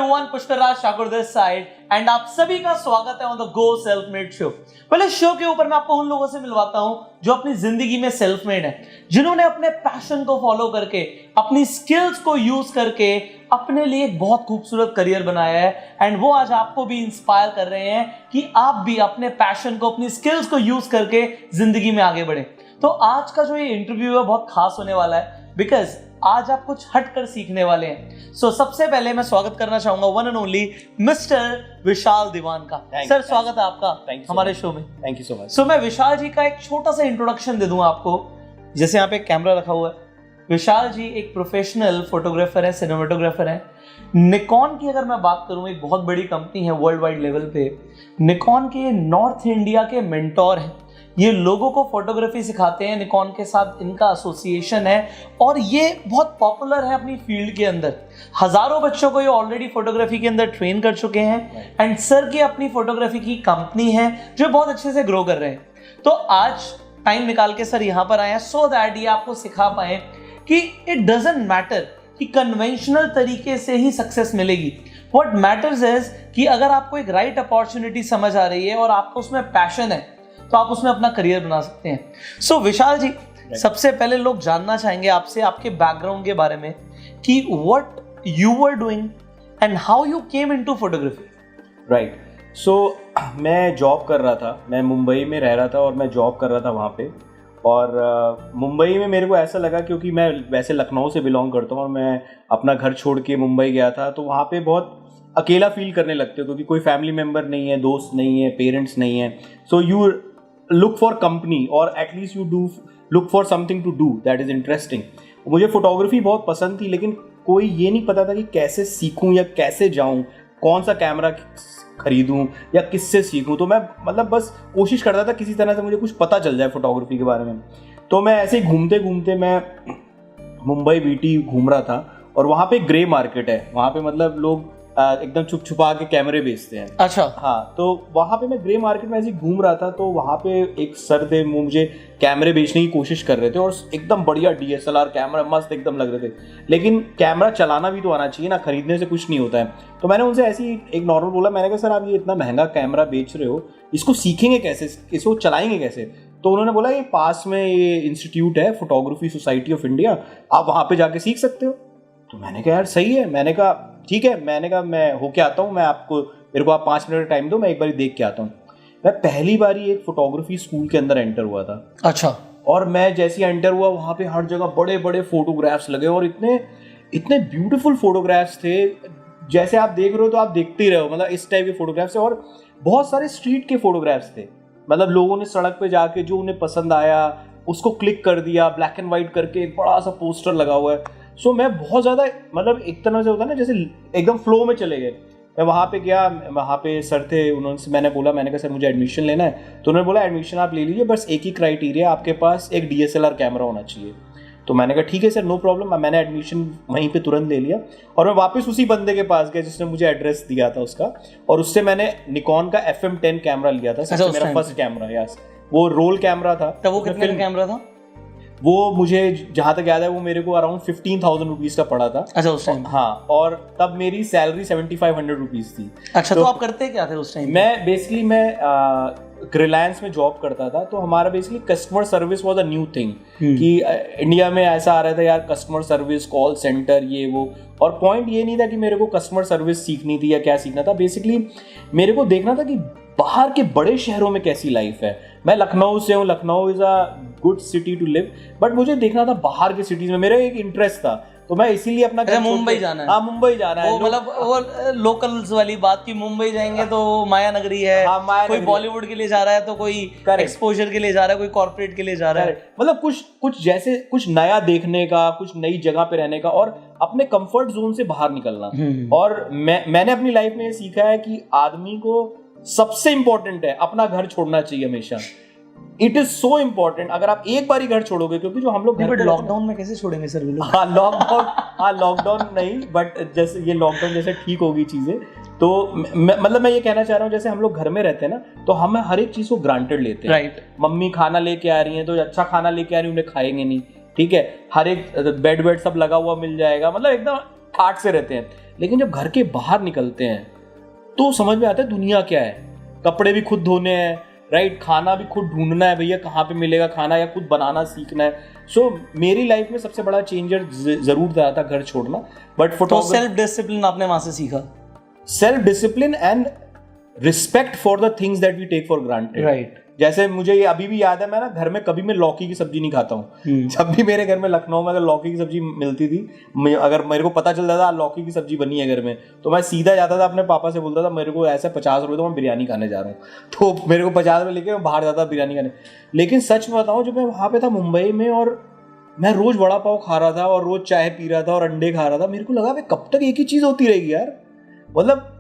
everyone, Pushkaraj Thakur this side and आप सभी का स्वागत है on the go self made show. पहले शो के ऊपर मैं आपको उन लोगों से मिलवाता हूं जो अपनी जिंदगी में सेल्फ मेड है, जिन्होंने अपने पैशन को फॉलो करके, अपनी स्किल्स को यूज करके अपने लिए एक बहुत खूबसूरत करियर बनाया है एंड वो आज आपको भी इंस्पायर कर रहे हैं कि आप भी अपने पैशन को, अपनी स्किल्स को यूज करके जिंदगी में आगे बढ़े। तो आज का जो ये इंटरव्यू है बहुत खास होने वाला है बिकॉज आज आप कुछ हटकर सीखने वाले हैं। सो सबसे पहले मैं स्वागत करना चाहूंगा one and only mister Vishal Diwan का। सर स्वागत है आपका हमारे शो में। Thank you so much. So मैं विशाल जी का एक छोटा सा इंट्रोडक्शन दे दूं आपको। जैसे यहाँ पे एक कैमरा रखा हुआ है, विशाल जी एक प्रोफेशनल फोटोग्राफर है, सिनेमेटोग्राफर है। निकॉन की अगर मैं बात करूं, एक बहुत बड़ी कंपनी है वर्ल्ड वाइड लेवल पे। निकॉन के नॉर्थ इंडिया के मेंटोर हैं, ये लोगों को फोटोग्राफी सिखाते हैं। निकॉन के साथ इनका एसोसिएशन है और ये बहुत पॉपुलर है अपनी फील्ड के अंदर। हजारों बच्चों को ये ऑलरेडी फोटोग्राफी के अंदर ट्रेन कर चुके हैं एंड सर की अपनी फोटोग्राफी की कंपनी है जो बहुत अच्छे से ग्रो कर रहे हैं। तो आज टाइम निकाल के सर यहाँ पर आए हैं सो दैट ये आपको सिखा पाए कि इट डजंट मैटर कि कन्वेंशनल तरीके से ही सक्सेस मिलेगी। व्हाट मैटर्स इज कि अगर आपको एक राइट अपॉर्चुनिटी समझ आ रही है और आपको उसमें पैशन है तो आप उसमें अपना करियर बना सकते हैं। सो विशाल जी, सबसे पहले लोग जानना चाहेंगे आपसे आपके बैकग्राउंड के बारे में कि what you were doing and how you came into photography. Right, so मैं जॉब कर रहा था, मैं मुंबई में रह रहा था और मैं जॉब कर रहा था वहाँ पे। और मुंबई में मेरे को ऐसा लगा, क्योंकि मैं वैसे लखनऊ से बिलोंग करता हूँ और मैं अपना घर छोड़ के मुंबई गया था, तो वहाँ पे बहुत अकेला फील करने लगते हो क्योंकि कोई फैमिली मेम्बर नहीं है, दोस्त नहीं है, पेरेंट्स नहीं है। So you look for company or at least you do look for something to do that is interesting। मुझे फोटोग्राफी बहुत पसंद थी, लेकिन कोई ये नहीं पता था कि कैसे सीखूं या कैसे जाऊं, कौन सा कैमरा खरीदूं या किससे सीखूं। तो मैं मतलब बस कोशिश करता था किसी तरह से मुझे कुछ पता चल जाए फोटोग्राफी के बारे में। तो मैं ऐसे ही घूमते घूमते मैं मुंबई बीटी घूम रहा था और वहाँ पे ग्रे मार्केट है, वहाँ पे मतलब लोग एकदम छुप छुपा के कैमरे बेचते हैं। अच्छा। हाँ, तो वहाँ पे मैं ग्रे मार्केट में ऐसे घूम रहा था, तो वहाँ पे एक सर थे, वो मुझे कैमरे बेचने की कोशिश कर रहे थे और एकदम बढ़िया DSLR कैमरा मस्त एकदम लग रहे थे। लेकिन कैमरा चलाना भी तो आना चाहिए ना, खरीदने से कुछ नहीं होता है। तो मैंने उनसे ऐसी एक नॉर्मल बोला, मैंने कहा सर आप ये इतना महंगा कैमरा बेच रहे हो, इसको सीखेंगे कैसे, इसको चलाएंगे कैसे? तो उन्होंने बोला ये पास में ये इंस्टीट्यूट है फोटोग्राफी सोसाइटी ऑफ इंडिया, आप वहाँ पे जाके सीख सकते हो। तो मैंने कहा यार सही है, मैंने कहा ठीक है, मैंने कहा मैं होके आता हूँ, मेरे को आप 5 मिनट का टाइम दो, मैं एक बार देख के आता हूँ। मैं पहली बार ही एक फोटोग्राफी स्कूल के अंदर एंटर हुआ था। अच्छा। और मैं जैसे ही एंटर हुआ, वहाँ पे हर जगह बड़े बड़े फोटोग्राफ्स लगे और इतने ब्यूटीफुल फोटोग्राफ्स थे, जैसे आप देख रहे हो तो आप देखते ही रहो, मतलब इस टाइप के फोटोग्राफ्स थे। और बहुत सारे स्ट्रीट के फोटोग्राफ्स थे, मतलब लोगों ने सड़क पे जाके जो उन्हें पसंद आया उसको क्लिक कर दिया, ब्लैक एंड व्हाइट करके एक बड़ा सा पोस्टर लगा हुआ है। सो मैं बहुत ज़्यादा मतलब एक तरह से होता है ना, जैसे एकदम फ्लो में चले गए। मैं वहाँ पे गया, वहाँ पे सर थे, उन्होंने मैंने कहा सर मुझे एडमिशन लेना है। तो उन्होंने बोला एडमिशन आप ले लीजिए, बस एक ही क्राइटेरिया, आपके पास एक DSLR कैमरा होना चाहिए। तो मैंने कहा ठीक है सर, नो प्रॉब्लम। मैंने एडमिशन वहीं पे तुरंत ले लिया और मैं वापस उसी बंदे के पास गया जिसने मुझे एड्रेस दिया था उसका, और उससे मैंने निकॉन का FM10 कैमरा लिया था। सबसे मेरा फर्स्ट कैमरा, यस, वो रोल कैमरा था। तब वो कितने का कैमरा था? वो मुझे जहाँ तक याद है वो मेरे को अराउंड 15,000 रुपीज का पड़ा था। अच्छा, उस टाइम? हाँ, और तब मेरी सैलरी 7,500 रुपीज थी। अच्छा, तो आप करते क्या थे उस टाइम? मैं बेसिकली रिलायंस में जॉब करता था, तो हमारा basically customer service was a new thing कि इंडिया में ऐसा आ रहा था यार, कस्टमर सर्विस, कॉल सेंटर, ये वो। और पॉइंट ये नहीं था कि मेरे को कस्टमर सर्विस सीखनी थी या क्या सीखना था, बेसिकली मेरे को देखना था कि बाहर के बड़े शहरों में कैसी लाइफ है। मैं लखनऊ से हूँ, Lucknow is a good city to live, but मुझे देखना था बाहर के सिटीज में, मेरा एक इंटरेस्ट था। तो मैं इसीलिए अपना मुंबई जाना है। हाँ, मुंबई जाना है। मतलब वो लोकल्स वाली बात की मुंबई जाएंगे तो माया नगरी है। हाँ, कोई बॉलीवुड के लिए जा रहा है तो कोई एक्सपोजर के लिए जा रहा है, कोई कॉर्पोरेट के लिए जा रहा है। मतलब कुछ जैसे कुछ नया देखने का, कुछ नई जगह पे रहने का और अपने कंफर्ट जोन से बाहर निकलना। और मैंने अपनी लाइफ में ये सीखा है कि आदमी को सबसे इंपॉर्टेंट है अपना घर छोड़ना चाहिए हमेशा। It is so important. अगर आप एक बार ही घर छोड़ोगे, क्योंकि जो हम लोग लॉकडाउन में कैसे छोड़ेंगे सर? लॉकडाउन नहीं, बट जैसे ये लॉकडाउन जैसे ठीक होगी चीजें, तो मतलब मैं ये कहना चाह रहा हूँ, जैसे हम लोग घर में रहते हैं ना, तो हम हर एक चीज को ग्रांटेड लेते हैं। राइट। मम्मी खाना लेके आ रही है तो अच्छा खाना लेके आ रही है, उन्हें खाएंगे नहीं, ठीक है, हर एक बेड सब लगा हुआ मिल जाएगा, मतलब एकदम ठाट से रहते हैं, लेकिन जब घर के बाहर निकलते हैं तो समझ में आता है दुनिया क्या है। कपड़े भी खुद धोने हैं, राइट, खाना भी खुद ढूंढना है, भैया कहाँ पे मिलेगा खाना, या खुद बनाना सीखना है। सो मेरी लाइफ में सबसे बड़ा चेंजर जरूर था घर छोड़ना। बट तो सेल्फ डिसिप्लिन आपने वहां से सीखा? Self discipline and respect for the things that we take for granted. Right. जैसे मुझे ये अभी भी याद है, मैं ना घर में कभी मैं लौकी की सब्जी नहीं खाता हूँ। जब भी मेरे घर में लखनऊ में अगर लौकी की सब्जी मिलती थी, अगर मेरे को पता चलता था लौकी की सब्जी बनी है घर में, तो मैं सीधा जाता था अपने पापा से बोलता था मेरे को ऐसे 50 रुपए तो मैं बिरयानी खाने जा रहा हूँ। तो मेरे को 50 रुपए लेके मैं बाहर जाता बिरयानी खाने। लेकिन सच में बताऊँ, जब मैं वहाँ पे था मुंबई में और मैं रोज वड़ा पाव खा रहा था और रोज चाय पी रहा था और अंडे खा रहा था, मेरे को लगा कब तक एक ही चीज होती रहेगी यार। मतलब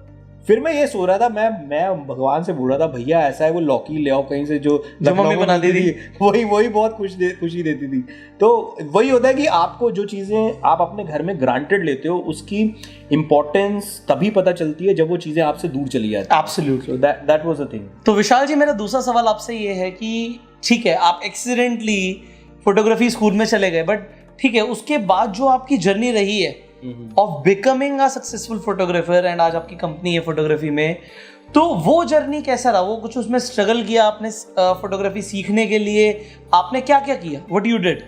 फिर मैं ये सो रहा था, मैं भगवान से बोल रहा था भैया ऐसा है वो लौकी ले आओ कहीं से जो मम्मी बनाती थी, वही बहुत खुशी देती थी। तो वही होता है कि आपको जो चीजें आप अपने घर में ग्रांटेड लेते हो उसकी इंपॉर्टेंस तभी पता चलती है जब वो चीजें आपसे दूर चली जाती है। Absolutely, that was the thing. तो विशाल जी, मेरा दूसरा सवाल आपसे ये है कि ठीक है आप एक्सीडेंटली फोटोग्राफी स्कूल में चले गए, बट ठीक है उसके बाद जो आपकी जर्नी रही है of becoming a successful photographer and आज आपकी कंपनी है फोटोग्राफी में, तो वो जर्नी कैसा रहा? वो कुछ उसमें स्ट्रगल किया आपने फोटोग्राफी सीखने के लिए? आपने क्या क्या किया? What you did?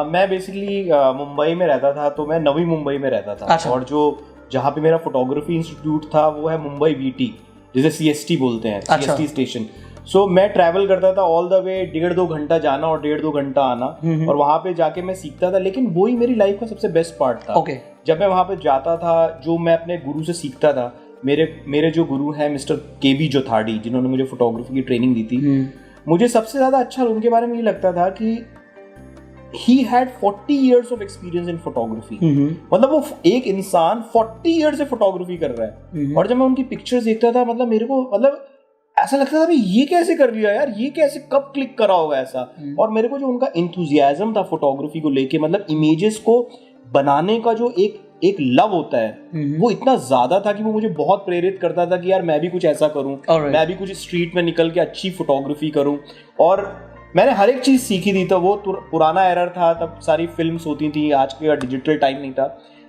मैं बेसिकली मुंबई में रहता था, तो मैं नवी मुंबई में रहता था। अच्छा। और जो जहाँ पे मेरा फोटोग्राफी इंस्टीट्यूट था वो है मुंबई वीटी, जिसे CST बोलते हैं, अच्छा। CST station. सो मैं ट्रैवल करता था ऑल द वे 1.5-2 घंटा जाना और 1.5-2 घंटा आना, और वहाँ पे जाके मैं सीखता था। लेकिन वही मेरी लाइफ का सबसे बेस्ट पार्ट था। Okay. जब मैं वहाँ पे जाता था, जो मैं अपने गुरु से सीखता था, मेरे जो गुरु हैं मिस्टर KB जोथाड़ी, जिन्होंने मुझे फोटोग्राफी की ट्रेनिंग दी थी, मुझे सबसे ज्यादा अच्छा उनके बारे में ये लगता था कि he had 40 years of experience in photography। मतलब वो एक इंसान 40 years से फोटोग्राफी कर रहा है। और जब मैं उनकी पिक्चर्स देखता था, मतलब मेरे को मतलब ऐसा लगता था भाई ये कैसे कर लिया यार, ये कैसे कब क्लिक करा होगा ऐसा। और मेरे को जो उनका इंथुजियाज्म था फोटोग्राफी को लेके, मतलब इमेजेस को बनाने का जो एक लव होता है, वो इतना ज्यादा था कि वो मुझे बहुत प्रेरित करता था कि यार मैं भी कुछ ऐसा करूं, मैं भी कुछ स्ट्रीट में निकल के अच्छी फोटोग्राफी करूं। और मैंने हर एक चीज सीखी थी। तो वो पुराना एरर था, तब सारी फिल्म्स होती थी, आज के डिजिटल टाइम नहीं था।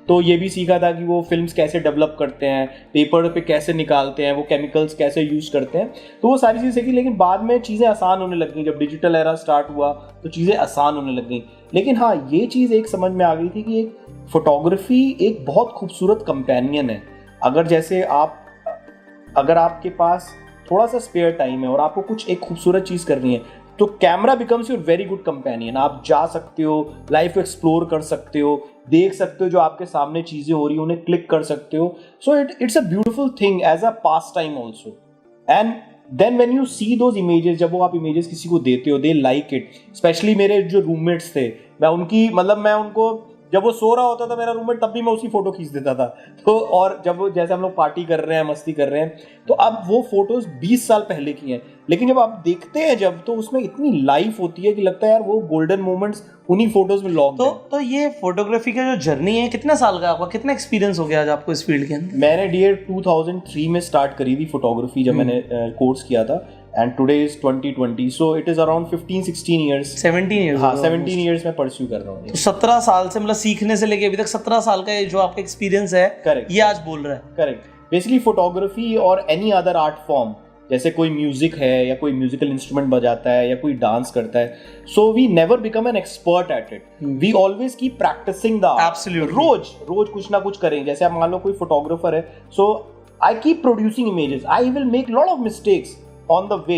तो ये भी सीखा था कि वो फिल्म्स कैसे डेवलप करते हैं, पेपर पे कैसे निकालते हैं, वो केमिकल्स कैसे यूज करते हैं। तो वो सारी चीज़ें सीखी। लेकिन बाद में चीज़ें आसान होने लग गई, जब डिजिटल एरा स्टार्ट हुआ तो चीज़ें आसान होने लग गई। लेकिन हाँ, ये चीज़ एक समझ में आ गई थी कि एक फोटोग्राफी एक बहुत खूबसूरत कंपेनियन है। अगर आपके पास थोड़ा सा स्पेयर टाइम है और आपको कुछ एक खूबसूरत चीज़ करनी है, तो camera becomes your very good companion. आप जा सकते हो, लाइफ को एक्सप्लोर कर सकते हो, देख सकते हो जो आपके सामने चीजें हो रही है उन्हें क्लिक कर सकते हो। So it's a beautiful thing as a pass time also. And then when you see those images, जब वो आप इमेजेस किसी को देते हो, दे लाइक इट। स्पेशली मेरे जो रूममेट्स थे, मैं उनको जब वो सो रहा होता था मेरा रूममेट, तब भी मैं उसकी फोटो खींच देता था। तो और जब जैसे हम लोग पार्टी कर रहे हैं, मस्ती कर रहे हैं, तो अब वो फोटोज 20 साल पहले की हैं, लेकिन जब आप देखते हैं तो उसमें इतनी लाइफ होती है कि लगता है यार वो गोल्डन मोमेंट्स उन्हीं फोटोज में लॉक्ड हैं। तो ये फोटोग्राफी का जो जर्नी है, कितने साल का आपका, कितना एक्सपीरियंस हो गया आज आपको इस फील्ड के अंदर? मैंने डियर 2003 में स्टार्ट करी थी फोटोग्राफी, जब मैंने कोर्स किया था। And today is 2020, so it is around 15-16 years. 17 years। हाँ, 17 years में परस्यू कर रहा हूँ। तो 17 साल से, मतलब सीखने से लेके अभी तक 17 साल का ये जो आपका एक्सपीरियंस है, करेक्ट, ये आज बोल रहा है। करेक्ट। बेसिकली फोटोग्राफी और एनी अदर आर्ट फॉर्म, जैसे कोई म्यूजिक है या कोई म्यूजिकल इंस्ट्रूमेंट बजाता है या कोई डांस करता है, so we never become an expert at it, we always keep practising the art. रोज कुछ ना कुछ करें। जैसे आप मान लो कोई फोटोग्राफर है, so I keep producing images, I will make lot of mistakes on the way.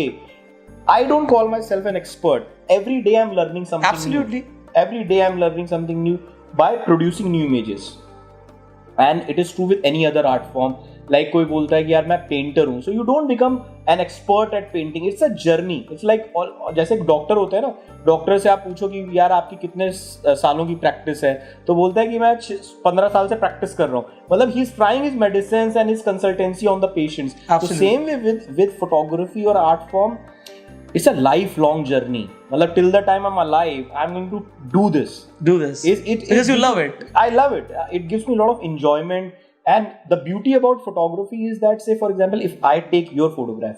I don't call myself an expert. Every day I'm learning something Absolutely. new. Every day I'm learning something new by producing new images. And it is true with any other art form. Like कोई बोलता है कि यार मैं painter हूँ, so you don't become an expert at painting. It's a journey. It's like जैसे एक doctor होता है ना, डॉक्टर से आप पूछो कि यार आपकी कितने सालों की प्रैक्टिस है, तो बोलता है कि मैं 15 साल से प्रैक्टिस कर रहा हूँ। मतलब he is trying his medicines and his consultancy on the patients. So same way with photography or art form, it's a lifelong journey. मतलब till the time I'm alive, I'm going to do this. Because you love it. I love it. It gives me a lot of enjoyment. And the beauty about photography is that, say for example, if I take your photograph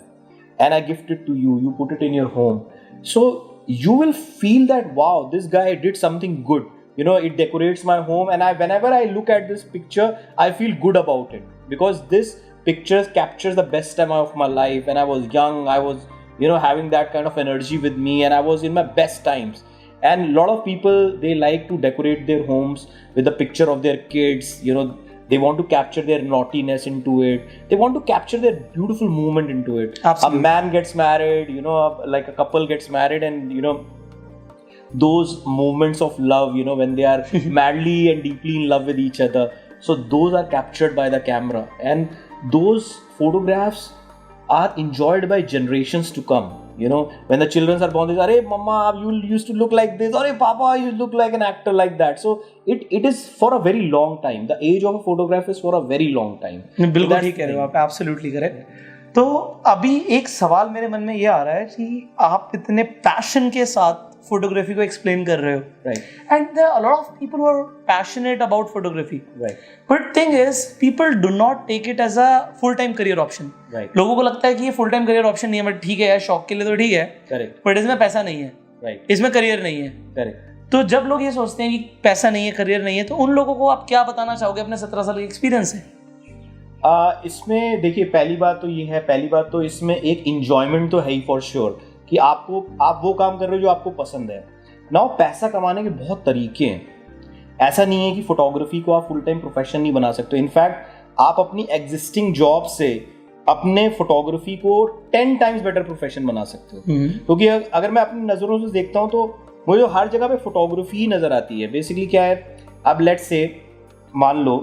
and I gift it to you, you put it in your home, so you will feel that wow, this guy did something good you know, it decorates my home, and whenever I look at this picture, I feel good about it, because this picture captures the best time of my life. When I was young, I was, you know, having that kind of energy with me, and I was in my best times. And a lot of people, they like to decorate their homes with the picture of their kids, you know. They want to capture their naughtiness into it. They want to capture their beautiful moment into it. Absolutely. A man gets married, you know, like a couple gets married, and, you know, those moments of love, you know, when they are madly and deeply in love with each other. So those are captured by the camera, and those photographs are enjoyed by generations to come. You know, when the children are born, they say, "Arey mama, you used to look like this. Arey papa, you look like an actor like that." So it is for a very long time. The age of a photograph is for a very long time. बिल्कुल ठीक कह रहे हो आप, absolutely correct. तो अभी एक सवाल मेरे मन में ये आ रहा है कि आप इतने पैशन के साथ फोटोग्राफी को एक्सप्लेन कर रहे हो, Right. And there are a lot of people who are passionate about photography, Right. But thing is people do not take it as a full time career option. Right. लोगों को लगता है कि ये फुल टाइम करियर ऑप्शन नहीं है, but ठीक है यार, शौक के लिए तो ठीक है, Correct. बट इसमें पैसा नहीं है, Right. इसमें करियर नहीं है। Correct. तो जब लोग ये सोचते हैं कि पैसा नहीं है, करियर नहीं है, तो उन लोगों को आप क्या बताना चाहोगे अपने 17 साल के एक्सपीरियंस से? इसमें देखिए, पहली बात तो इसमें एक इंजॉयमेंट तो है ही फॉर श्योर, कि आप वो काम कर रहे हो जो आपको पसंद है। नाउ पैसा कमाने के बहुत तरीके हैं। ऐसा नहीं है कि फोटोग्राफी को आप फुल टाइम प्रोफेशन नहीं बना सकते। इनफैक्ट आप अपनी एग्जिस्टिंग जॉब से अपने फोटोग्राफी को 10 टाइम्स बेटर प्रोफेशन बना सकते हो। क्योंकि अगर मैं अपनी नज़रों से देखता हूँ तो मुझे हर जगह पे फोटोग्राफी ही नज़र आती है। बेसिकली क्या है, अब लेट्स से मान लो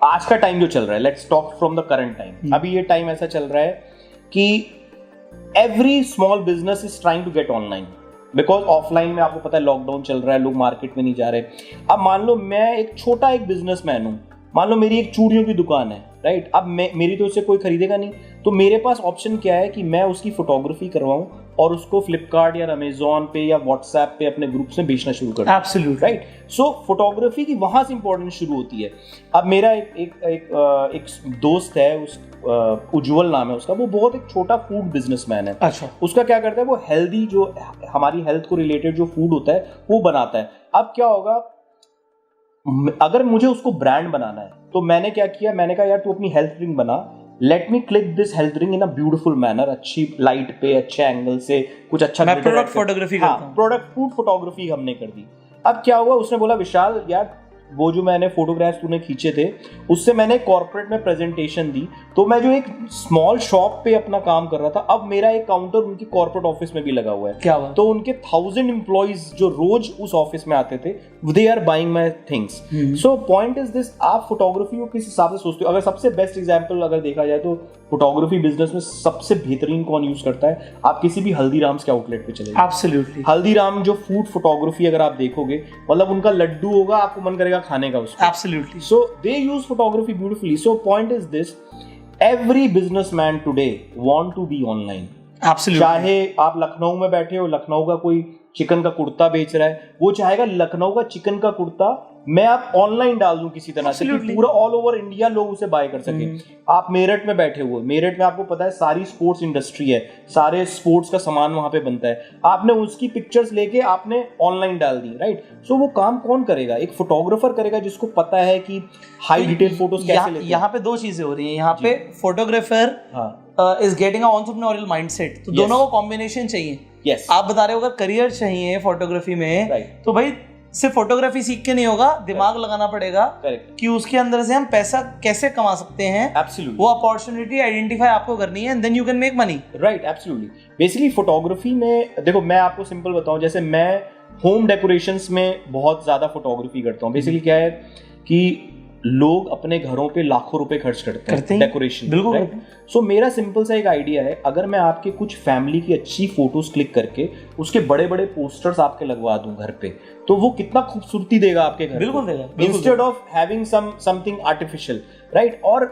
आज का टाइम जो चल रहा है, let's talk from the current time. अभी ये टाइम ऐसा चल रहा है कि every small business is trying to get online, because offline में आपको पता है लॉकडाउन चल रहा है, लोग मार्केट में नहीं जा रहे। अब मान लो मैं एक छोटा बिजनेसमैन हूँ, मान लो मेरी एक चूड़ियों की दुकान है, राइट। अब मेरी तो उससे कोई खरीदेगा नहीं, तो मेरे पास ऑप्शन क्या है कि मैं उसकी फोटोग्राफी करवाऊं और उसको फ्लिपकार्ट या अमेजोन पे या व्हाट्सएप पे अपने ग्रुप से बेचना शुरू कर दूं। Absolutely right. सो फोटोग्राफी की वहां से इंपॉर्टेंस शुरू होती है। अब मेरा एक दोस्त है, उस उज्जवल नाम है उसका, वो बहुत एक छोटा फूड बिजनेसमैन है। अच्छा। उसका क्या करता है, वो हेल्दी, जो हमारी हेल्थ को रिलेटेड जो फूड होता है वो बनाता है। अब क्या होगा, अगर मुझे उसको ब्रांड बनाना है तो मैंने क्या किया, मैंने कहा यार तू अपनी हेल्थ ड्रिंक बना, let me click this health drink in a beautiful manner, अच्छी लाइट पे, अच्छे एंगल से, कुछ अच्छा मैं प्रोडक्ट फोटोग्राफी करता हूं। प्रोडक्ट फूड फोटोग्राफी हमने कर दी। अब क्या हुआ, उसने बोला विशाल यार वो जो मैंने फोटोग्राफ्स तूने खींचे थे उससे मैंने कॉर्पोरेट में प्रेजेंटेशन दी, तो मैं जो एक स्मॉल शॉप पे अपना काम कर रहा था, अब मेरा एक काउंटर उनकी कॉर्पोरेट ऑफिस में भी लगा हुआ है। क्या बात। तो उनके 1000 एम्प्लॉइज जो रोज उस ऑफिस में आते थे, they are buying my things. So point is this, आप फोटोग्राफी को किस हिसाब से सोचते हो? अगर सबसे बेस्ट एग्जाम्पल अगर देखा जाए तो फोटोग्राफी बिजनेस में सबसे बेहतरीन कौन यूज करता है? आप किसी भी हल्दीराम्स के आउटलेट पे चले जाओ, एब्सोल्युटली हल्दीराम जो फूड फोटोग्राफी अगर आप देखोगे, मतलब उनका लड्डू होगा, आपको मन करेगा खाने का उसको। Absolutely. So they use photography beautifully. So point is this, every businessman today want to be online. Absolutely. चाहे आप लखनऊ में बैठे हो, लखनऊ का कोई चिकन का कुर्ता बेच रहा है, वो चाहेगा लखनऊ का चिकन का कुर्ता मैं आप ऑनलाइन डाल दूं किसी तरह से कि पूरा ऑल ओवर इंडिया लोग उसे बाय कर सके। आप मेरठ में बैठे हुए, मेरठ में आपको पता है सारी स्पोर्ट्स इंडस्ट्री है, सारे स्पोर्ट्स का सामान वहां पे बनता है, आपने उसकी पिक्चर्स लेके आपने ऑनलाइन डाल दी, राइट। सो वो काम कौन करेगा? एक फोटोग्राफर करेगा जिसको पता है कि हाई डिटेल फोटोज कैसे लेते हैं। यहाँ पे दो चीजें हो रही हैं, यहाँ पे photographer is getting a entrepreneurial mindset, तो दोनों को कॉम्बिनेशन चाहिए। Yes. आप बता रहे हो अगर करियर चाहिए फोटोग्राफी में, तो भाई सिर्फ फोटोग्राफी सीख के नहीं होगा, दिमाग लगाना पड़ेगा कि उसके अंदर से हम पैसा कैसे कमा सकते हैं। Absolutely. वो अपॉर्चुनिटी आइडेंटिफाई आपको करनी है, and then you can make money. Right, absolutely. Basically photography में देखो, मैं आपको सिंपल बताऊं, जैसे मैं होम डेकोरेशंस में बहुत ज्यादा फोटोग्राफी करता हूं। बेसिकली क्या है कि लोग अपने घरों पे लाखों रुपए खर्च करते हैं डेकोरेशन, बिल्कुल। सो मेरा सिंपल सा एक आइडिया है, अगर मैं आपके कुछ फैमिली की अच्छी फोटोज क्लिक करके उसके बड़े बड़े पोस्टर्स आपके लगवा दूं घर पे, तो वो कितना खूबसूरती देगा आपके घर। बिल्कुल देगा, instead of having something artificial, right. और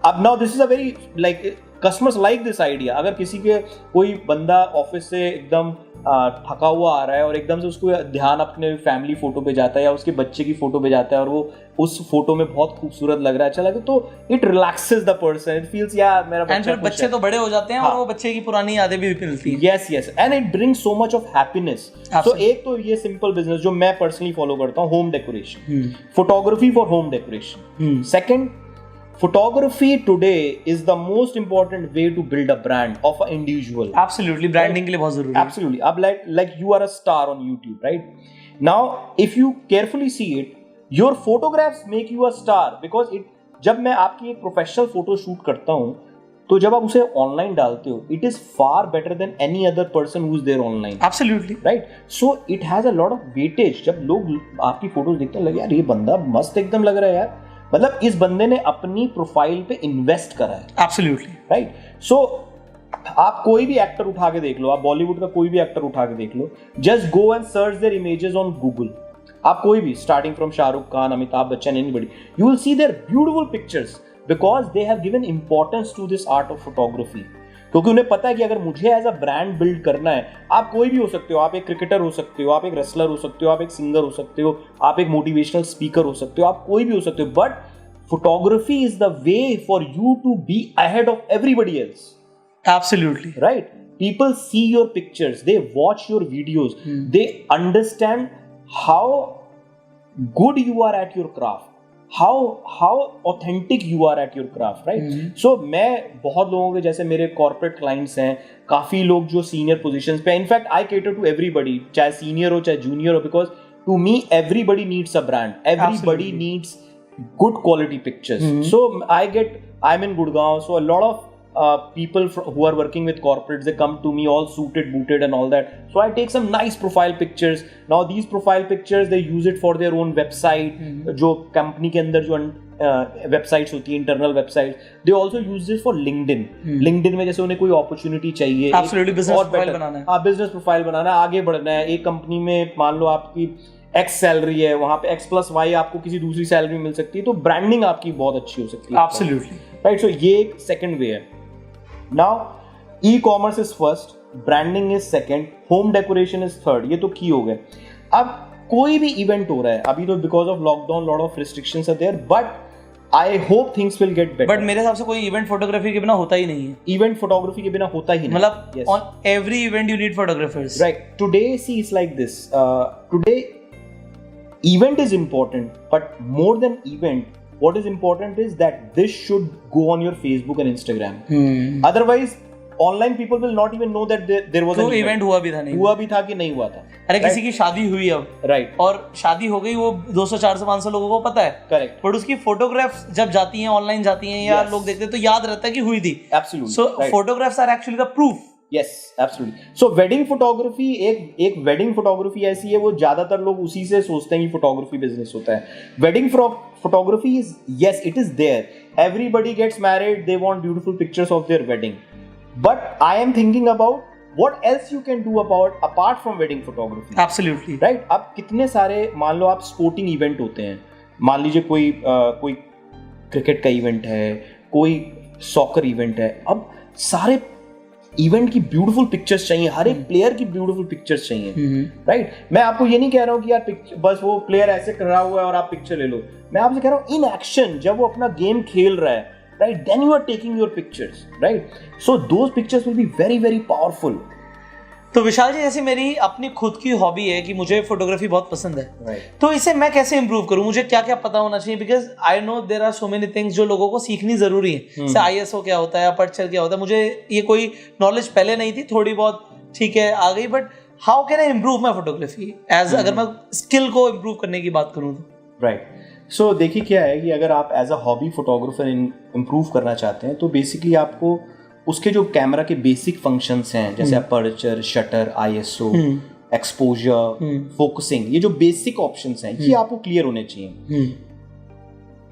अब now this is a very like customers like this idea. अगर किसी के कोई बंदा ऑफिस से एकदम थका हुआ आ रहा है और एकदम से उसको ध्यान अपने फैमिली फोटो पे जाता है या उसके बच्चे की फोटो पे जाता है और वो उस फोटो में बहुत खूबसूरत लग रहा है, अच्छा लगे, तो it relaxes the person, it feels यार मेरा बच्चा, बच्चे तो बड़े हो जाते हैं और वो बच्चे की पुरानी यादें भी मिलती हैं। Yes yes, and it brings so much of happiness. So एक तो ये सिंपल बिजनेस जो मैं पर्सनली फॉलो करता हूँ, home decoration, photography for home decoration. Second, photography today is the most important way to build a brand of an individual. Absolutely, branding के लिए बहुत जरूरी है। Absolutely. अब like you are a star on YouTube, right? Now, if you carefully see it, your photographs make you a star because जब मैं आपकी एक प्रोफेशनल फोटो शूट करता हूँ तो जब आप उसे ऑनलाइन डालते हो, it is far better than any other person who is there online. Absolutely. Right? So it has a lot of weightage. जब लोग आपकी फोटोज देखते हैं, लगे यार ये बंदा मस्त एकदम लग रहा है यार, मतलब इस बंदे ने अपनी प्रोफाइल पे इन्वेस्ट करा है। Absolutely. राइट। सो आप कोई भी एक्टर उठा के देख लो, आप बॉलीवुड का कोई भी एक्टर उठा के देख लो, just go and search their images on Google. आप कोई भी, starting from Shahrukh Khan, Amitabh Bachchan, anybody, you will see their beautiful pictures because they have given importance to this art of photography. क्योंकि उन्हें पता है कि अगर मुझे एज अ ब्रांड बिल्ड करना है, आप कोई भी हो सकते हो, आप एक क्रिकेटर हो सकते हो, आप एक रेसलर हो सकते हो, आप एक सिंगर हो सकते हो, आप एक मोटिवेशनल स्पीकर हो सकते हो, आप कोई भी हो सकते हो, but photography is the way for you to be ahead of everybody else. Absolutely. Right? People see your pictures, they watch your videos, they understand how good you are at your craft, how authentic you are at your craft, right? So मैं बहुत लोगों के, जैसे मेरे corporate clients हैं, काफ़ी लोग जो senior positions पे, in fact I cater to everybody, चाहे senior हो चाहे junior हो, because to me everybody needs a brand, everybody Absolutely. needs good quality pictures. So I'm in Gurgaon, so a lot of people who are working with corporates, they come to me all suited, booted and all that. So I take some nice profile pictures. Now these profile pictures, they use it for their own website. जो company के अंदर जो websites होती है, internal websites, they also use this for LinkedIn. LinkedIn में जैसे उन्हें कोई opportunity चाहिए, Absolutely, business profile बनाना है, हाँ business profile बनाना है, आगे बढ़ना है, एक company में मान लो आपकी X सैलरी है, वहां पे X+Y आपको किसी दूसरी सैलरी मिल सकती है, तो ब्रांडिंग आपकी बहुत अच्छी हो सकती है। Absolutely. राइट। सो ये एक सेकंड वे है। Now e commerce is first, branding is second, home decoration is third. ये तो की हो गए। अब कोई भी इवेंट हो रहा है, अभी तो because of lockdown lot of restrictions are there, but I hope things will get better. But मेरे हिसाब से कोई इवेंट फोटोग्राफी के बिना होता ही नहीं है। इवेंट फोटोग्राफी के बिना होता ही नहीं, मतलब on every event you need photographers. Right. Today see it's like this, today event is important, but more than event, what is important is that this should go on your Facebook and Instagram. Otherwise online people will not even know that there was an event हुआ भी था नहीं हुआ भी था कि नहीं हुआ था। अरे किसी की शादी हुई अब, राइट, और शादी हो गई, वो 200 400 500 लोगों को पता है, करेक्ट, बट उसकी फोटोग्राफ्स जब जाती हैं ऑनलाइन जाती हैं या लोग देखते हैं तो याद रहता है कि हुई थी। Absolutely. So photographs are actually the proof. Yes, absolutely. So wedding photography, एक wedding photography ऐसी है, वो ज्यादातर लोग उसी से सोचते हैं कि photography business होता है। Wedding photography is, yes, it is there. Everybody gets married, they want beautiful pictures of their wedding. But I am thinking about what else you can do apart from wedding photography. Absolutely. Right? अब कितने सारे, मान लो आप sporting event होते हैं, मान लीजिए कोई क्रिकेट का इवेंट है, कोई सॉकर इवेंट है, अब सारे इवेंट की ब्यूटीफुल पिक्चर्स चाहिए, हर एक प्लेयर की ब्यूटीफुल पिक्चर्स चाहिए, राइट। मैं आपको ये नहीं कह रहा हूँ कि यार बस वो प्लेयर ऐसे कर रहा हुआ है और आप पिक्चर ले लो, मैं आपसे कह रहा हूँ इन एक्शन, जब वो अपना गेम खेल रहा है, right, then you are taking your pictures, right, so those pictures will be very very powerful. तो विशाल जी, जैसे मेरी अपनी खुद की हॉबी है कि मुझे फोटोग्राफी बहुत पसंद है, right. तो इसे मैं कैसे इंप्रूव करूं, मुझे क्या क्या पता होना चाहिए, because I know there are so many things जो लोगों को सीखनी जरूरी है। जैसे ISO क्या होता है, अपर्चर क्या होता है, मुझे ये कोई नॉलेज पहले नहीं थी, थोड़ी बहुत ठीक है आ गई, but how can I improve my photography as, अगर मैं स्किल को इंप्रूव करने की बात करूँ तो। राइट। सो देखिए क्या है कि अगर आप as a hobby photographer improve करना चाहते हैं, तो बेसिकली आपको उसके जो कैमरा के बेसिक फंक्शंस हैं, जैसे aperture, shutter, ISO, exposure, focusing, ये जो बेसिक ऑप्शंस हैं, ये आपको क्लियर होने चाहिए।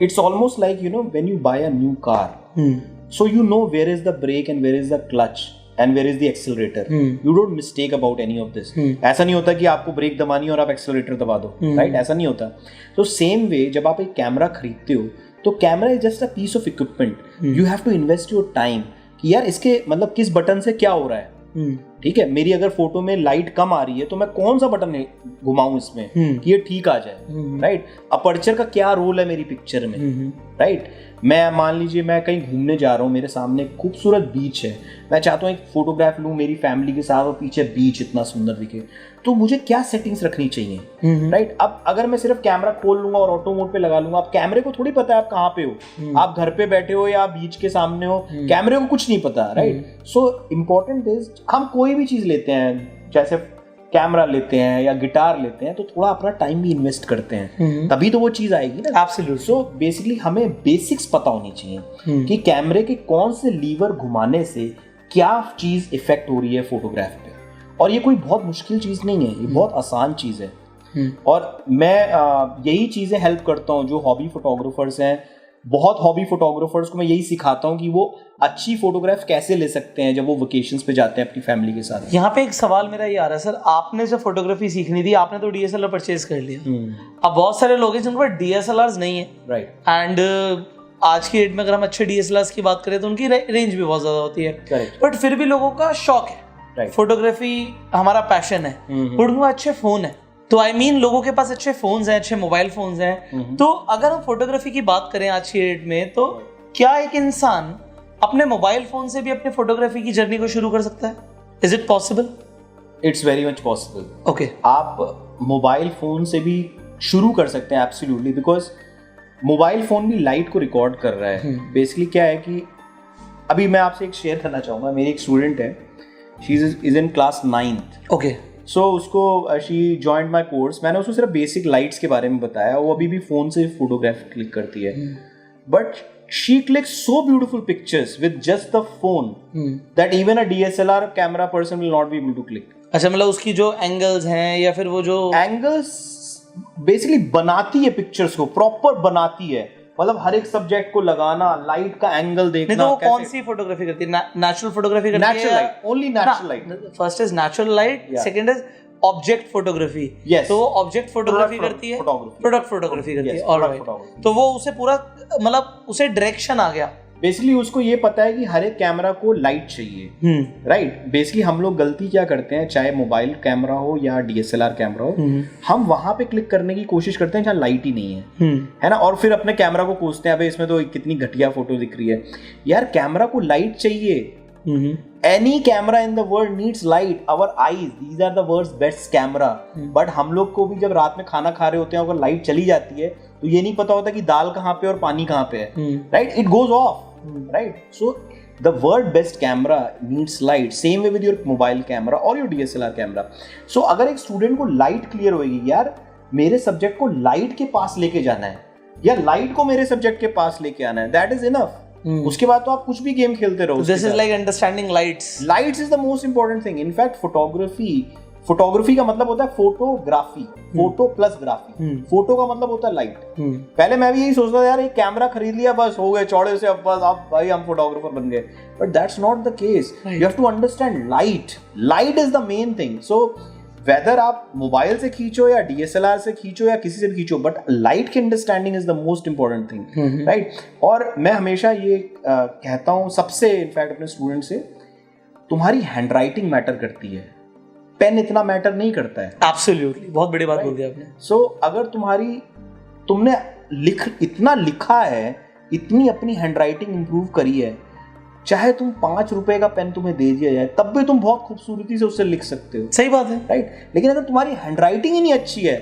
It's almost like, you know, when you buy a new car, so you know where is the brake and where is the clutch and where is the accelerator. You don't mistake about any of this. ऐसा नहीं होता कि आपको break दबानी और आप accelerator दबा दो, right, ऐसा नहीं होता। तो सेम वे जब आप एक कैमरा खरीदते हो, तो camera is just a piece of equipment, you have to invest your time, कि यार इसके मतलब किस बटन से क्या हो रहा है, ठीक है। मेरी अगर फोटो में लाइट कम आ रही है तो मैं कौन सा बटन घुमाऊं इसमें कि ये ठीक आ जाए, राइट। अपर्चर का क्या रोल है मेरी पिक्चर में, राइट। मैं मान लीजिए मैं कहीं घूमने जा रहा हूँ, मेरे सामने खूबसूरत बीच है, मैं चाहता हूँ एक फोटोग्राफ लूँ मेरी फैमिली के साथ और पीछे बीच इतना सुंदर दिखे, तो मुझे क्या सेटिंग्स रखनी चाहिए, राइट। अब अगर मैं सिर्फ कैमरा खोल लूंगा और ऑटो मोड पे लगा लूंगा, अब कैमरे को थोड़ी पता है आप कहाँ पे हो, आप घर पे बैठे हो या बीच के सामने हो, कैमरे को कुछ नहीं पता, राइट। सो इम्पोर्टेंट इज हम कोई भी चीज लेते हैं, जैसे कैमरा लेते हैं या गिटार लेते हैं, तो थोड़ा अपना टाइम भी इन्वेस्ट करते हैं, तभी तो वो चीज आएगी ना। एब्सोल्युटली। सो बेसिकली हमें बेसिक्स पता होनी चाहिए कि कैमरे के कौन से लीवर घुमाने से क्या चीज इफेक्ट हो रही है फोटोग्राफ पे, और ये कोई बहुत मुश्किल चीज नहीं है, ये बहुत आसान चीज है। और मैं यही चीजें हेल्प करता हूँ जो हॉबी फोटोग्राफर्स हैं, बहुत हॉबी फोटोग्राफर्स को मैं यही सिखाता हूँ कि वो अच्छी फोटोग्राफ कैसे ले सकते हैं जब वो वेकेशंस पे जाते हैं अपनी फैमिली के साथ। यहाँ पे एक सवाल मेरा ये आ रहा है सर, आपने जब फोटोग्राफी सीखनी थी आपने तो डीएसएलआर परचेज कर लिया, अब बहुत सारे लोग हैं जिनके पास डीएसएलआर नहीं है, राइट। एंड आज की डेट में अगर हम अच्छे डीएसएलआर की बात करें तो उनकी रेंज भी बहुत ज्यादा होती है, करेक्ट। बट फिर भी लोगों का शौक है, राइट। फोटोग्राफी हमारा पैशन है, बट उनके पास अच्छे फोन है, तो आई मीन लोगों के पास अच्छे फोन्स हैं, अच्छे मोबाइल फोन्स हैं, तो अगर हम फोटोग्राफी की बात करें आज की डेट में, तो क्या एक इंसान अपने मोबाइल फोन से भी अपने फोटोग्राफी की जर्नी को शुरू कर सकता है? Is it possible? It's very much possible. Okay, आप मोबाइल फोन से भी शुरू कर सकते हैं, एब्सोल्युटली, बिकॉज मोबाइल फोन भी लाइट को रिकॉर्ड कर रहा है। बेसिकली क्या है कि अभी मैं आपसे एक शेयर करना चाहूँगा, मेरी एक स्टूडेंट है, she is in class 9th। Okay, so उसको शी जॉइंड माई कोर्स, मैंने उसको सिर्फ बेसिक लाइट्स के बारे में बताया, वो अभी भी फोन से फोटोग्राफ क्लिक करती है, but she clicks so beautiful pictures with just the phone that even a DSLR camera person will not be able to click. अच्छा, मतलब उसकी जो एंगल्स हैं या फिर वो जो एंगल्स बेसिकली बनाती है पिक्चर्स को, प्रॉपर बनाती है, मतलब हर एक सब्जेक्ट को लगाना, लाइट का एंगल देखना। नहीं तो वो कौन सी फोटोग्राफी करती है? नेचुरल फोटोग्राफी करती है? Natural light, only natural light. First is natural light, second is object photography. Yes. तो वो ऑब्जेक्ट फोटोग्राफी करती है, प्रोडक्ट फोटोग्राफी करती है, ऑलराइट। तो वो उसे पूरा मतलब उसे डायरेक्शन आ गया। बेसिकली उसको ये पता है कि हर एक कैमरा को लाइट चाहिए, राइट। बेसिकली हम लोग गलती क्या करते हैं, चाहे मोबाइल कैमरा हो या डीएसएलआर कैमरा हो, हम वहां पे क्लिक करने की कोशिश करते हैं जहाँ लाइट ही नहीं है ना, और फिर अपने कैमरा को कोसते हैं, अबे इसमें तो कितनी घटिया फोटो दिख रही है। यार कैमरा को लाइट चाहिए, any camera in the world needs light. Our eyes, these are the world's best camera, but हम लोग को भी जब रात में खाना खा रहे होते हैं अगर लाइट चली जाती है तो ये नहीं पता होता कि दाल कहाँ पे और पानी कहाँ पे है, right. It goes off, right? So the world best camera needs light. Same way with your mobile camera or your DSLR camera. So अगर एक स्टूडेंट को लाइट क्लियर होगी, यार मेरे सब्जेक्ट को लाइट के पास लेके जाना है या लाइट को मेरे सब्जेक्ट के पास लेके आना है, that is enough. उसके बाद तो आप कुछ भी गेम खेलते रहो। This is like understanding lights. Lights is the most important thing. In fact, photography का मतलब होता है photography, photo plus graphy. Photo का मतलब होता है लाइट। पहले मैं भी यही सोचता था यार एक कैमरा खरीद लिया बस हो गए चौड़े से, अब बस आप भाई हम फोटोग्राफर बन गए, but that's not the case. You have to understand light is the main thing. So whether आप मोबाइल से खींचो या डीएसएलआर से खींचो या किसी से भी खींचो, बट लाइट की understanding is the most important thing, right. और मैं हमेशा ये कहता हूँ सबसे, इनफैक्ट अपने स्टूडेंट से, तुम्हारी हैंडराइटिंग मैटर करती है, पेन इतना मैटर नहीं करता है। एब्सोल्युटली, बहुत बड़ी बात बोल दी आपने। सो अगर तुमने इतना लिखा है, इतनी अपनी हैंडराइटिंग इंप्रूव करी है, चाहे तुम 5 रुपए का पेन तुम्हें दे दिया जाए तब भी तुम बहुत खूबसूरती से उससे लिख सकते हो। सही बात है, राइट। लेकिन अगर तुम्हारी हैंडराइटिंग ही नहीं अच्छी है